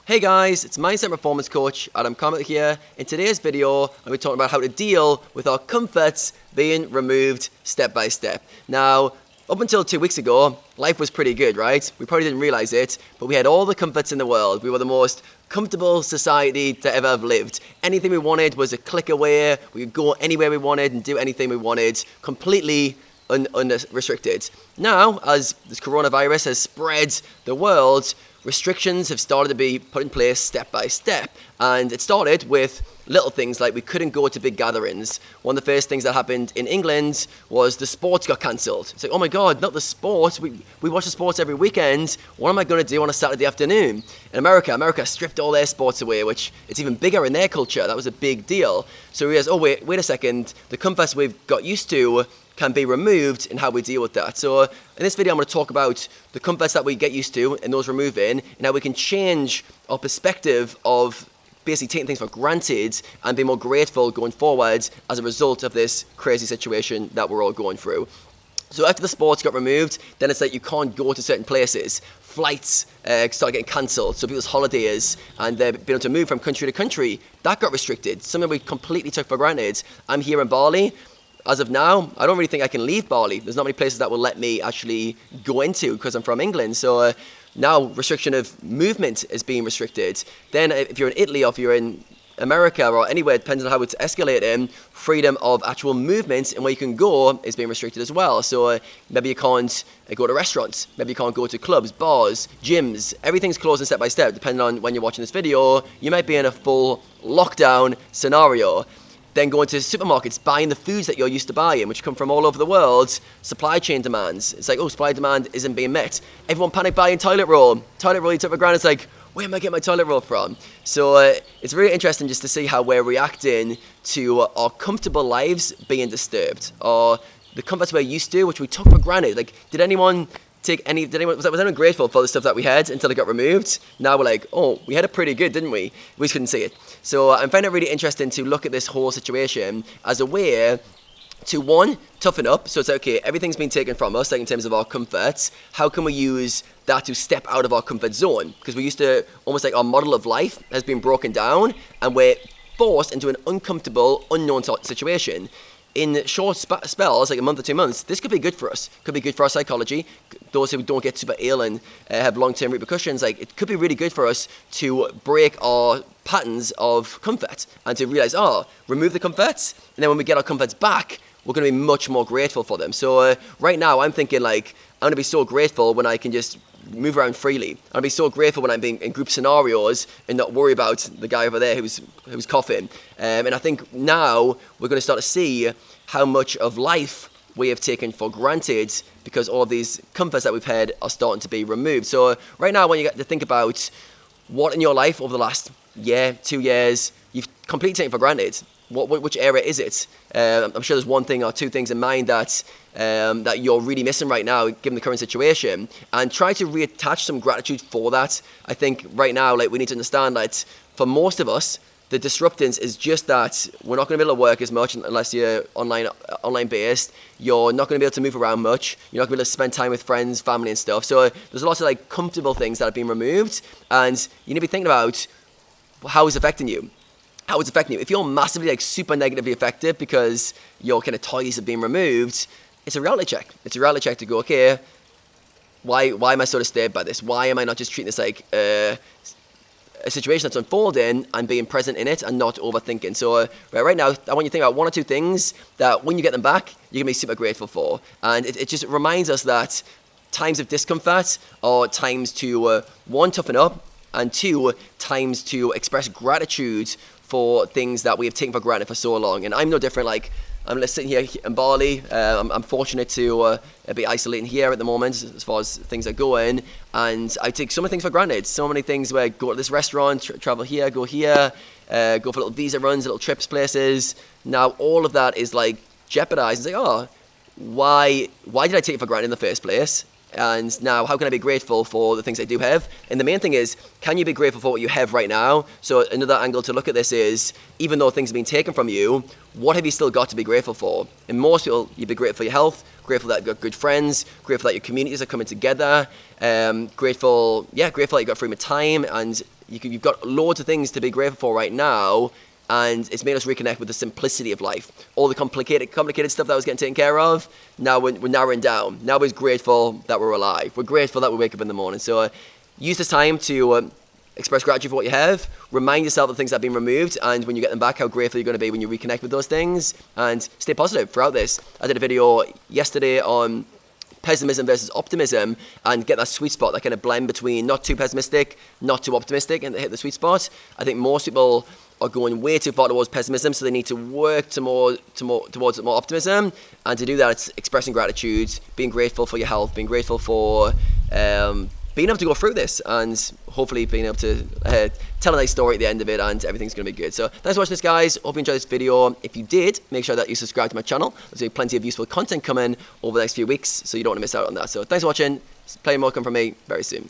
Hey guys, it's Mindset Performance Coach Adam Comet here. In today's video, I'm going to be talking about how to deal with our comforts being removed step by step. Now, up until 2 weeks ago, life was pretty good, right? We probably didn't realize it, but we had all the comforts in the world. We were the most comfortable society to ever have lived. Anything we wanted was a click away. We could go anywhere we wanted and do anything we wanted, completely unrestricted. Now, as this coronavirus has spread the world, restrictions have started to be put in place step by step. And it started with little things like we couldn't go to big gatherings. One of the first things that happened in England was the sports got cancelled. It's like, oh my God, not the sports. We watch the sports every weekend. What am I going to do on a Saturday afternoon? In America stripped all their sports away, which it's even bigger in their culture. That was a big deal. So we realized, oh wait a second, the comforts we've got used to can be removed in how we deal with that. So in this video, I'm going to talk about the comforts that we get used to and those removing, and how we can change our perspective of basically taking things for granted and be more grateful going forward as a result of this crazy situation that we're all going through. So after the sports got removed, then it's like you can't go to certain places. Flights start getting cancelled, so people's holidays and being able to move from country to country, that got restricted, something we completely took for granted. I'm here in Bali. As of now, I don't really think I can leave Bali. There's not many places that will let me actually go into because I'm from England. So now restriction of movement is being restricted. Then if you're in Italy or if you're in America or anywhere, depending on how it's escalating, freedom of actual movement and where you can go is being restricted as well. So maybe you can't go to restaurants, maybe you can't go to clubs, bars, gyms. Everything's closing step by step. Depending on when you're watching this video, you might be in a full lockdown scenario. Then going to supermarkets, buying the foods that you're used to buying, which come from all over the world. Supply chain demands. It's like, oh, supply demand isn't being met. Everyone panic buying toilet roll. Toilet roll you took for granted. It's like, where am I getting my toilet roll from? So it's really interesting just to see how we're reacting to our comfortable lives being disturbed, or the comforts we're used to, which we took for granted. Like, was anyone grateful for the stuff that we had until it got removed? Now we're like, oh, we had it pretty good, didn't we? We just couldn't see it. So I'm finding it really interesting to look at this whole situation as a way to, one, toughen up. So it's like, okay, everything's been taken from us, like in terms of our comforts. How can we use that to step out of our comfort zone? Because we used to, almost like our model of life has been broken down and we're forced into an uncomfortable, unknown situation. In short spells, like a month or 2 months, this could be good for us. Could be good for our psychology. Those who don't get super ill and have long-term repercussions, like it could be really good for us to break our patterns of comfort and to realize, remove the comforts, and then when we get our comforts back, we're going to be much more grateful for them. So right now, I'm thinking like, I'm going to be so grateful when I can just move around freely. I'll be so grateful when I'm being in group scenarios and not worry about the guy over there who's coughing. And I think now we're going to start to see how much of life we have taken for granted because all of these comforts that we've had are starting to be removed. So right now, when you get to think about what in your life over the last year, 2 years, you've completely taken for granted. Which area is it? I'm sure there's one thing or two things in mind that you're really missing right now, given the current situation, and try to reattach some gratitude for that. I think right now, like, we need to understand that for most of us, the disruptance is just that we're not going to be able to work as much unless you're online based. You're not going to be able to move around much. You're not going to be able to spend time with friends, family, and stuff. So there's lots of like comfortable things that have been removed, and you need to be thinking about how it's affecting you. How it's affecting you. If you're massively like super negatively affected because your kind of toys have been removed, it's a reality check. It's a reality check to go, okay, why am I so disturbed by this? Why am I not just treating this like a situation that's unfolding and being present in it and not overthinking? So right now, I want you to think about one or two things that when you get them back, you're going to be super grateful for. And it just reminds us that times of discomfort are times to, one, toughen up, and two, times to express gratitude for things that we have taken for granted for so long. And I'm no different. Like, I'm just sitting here in Bali. I'm fortunate to be isolating here at the moment as far as things are going. And I take so many things for granted. So many things where I go to this restaurant, travel here, go here, go for little visa runs, little trips places. Now all of that is like jeopardized. It's like, why did I take it for granted in the first place? And now, how can I be grateful for the things I do have? And the main thing is, can you be grateful for what you have right now? So another angle to look at this is, even though things have been taken from you, what have you still got to be grateful for? And most people, you'd be grateful for your health, grateful that you've got good friends, grateful that your communities are coming together, grateful that you've got freedom of time and You've got loads of things to be grateful for right now, and it's made us reconnect with the simplicity of life. All the complicated stuff that was getting taken care of, now we're narrowing down. Now we're grateful that we're alive. We're grateful that we wake up in the morning. So use this time to express gratitude for what you have. Remind yourself of things that have been removed, and when you get them back, how grateful you're going to be when you reconnect with those things. And stay positive throughout this. I did a video yesterday on pessimism versus optimism, and get that sweet spot, that kind of blend between not too pessimistic, not too optimistic, and hit the sweet spot. I think most people are going way too far towards pessimism, so they need to work towards more optimism. And to do that, it's expressing gratitude, being grateful for your health, being grateful for being able to go through this, and hopefully being able to tell a nice story at the end of it, and everything's going to be good. So thanks for watching this, guys. Hope you enjoyed this video. If you did, make sure that you subscribe to my channel. There's going to be plenty of useful content coming over the next few weeks, so you don't want to miss out on that. So thanks for watching. Plenty more come from me very soon.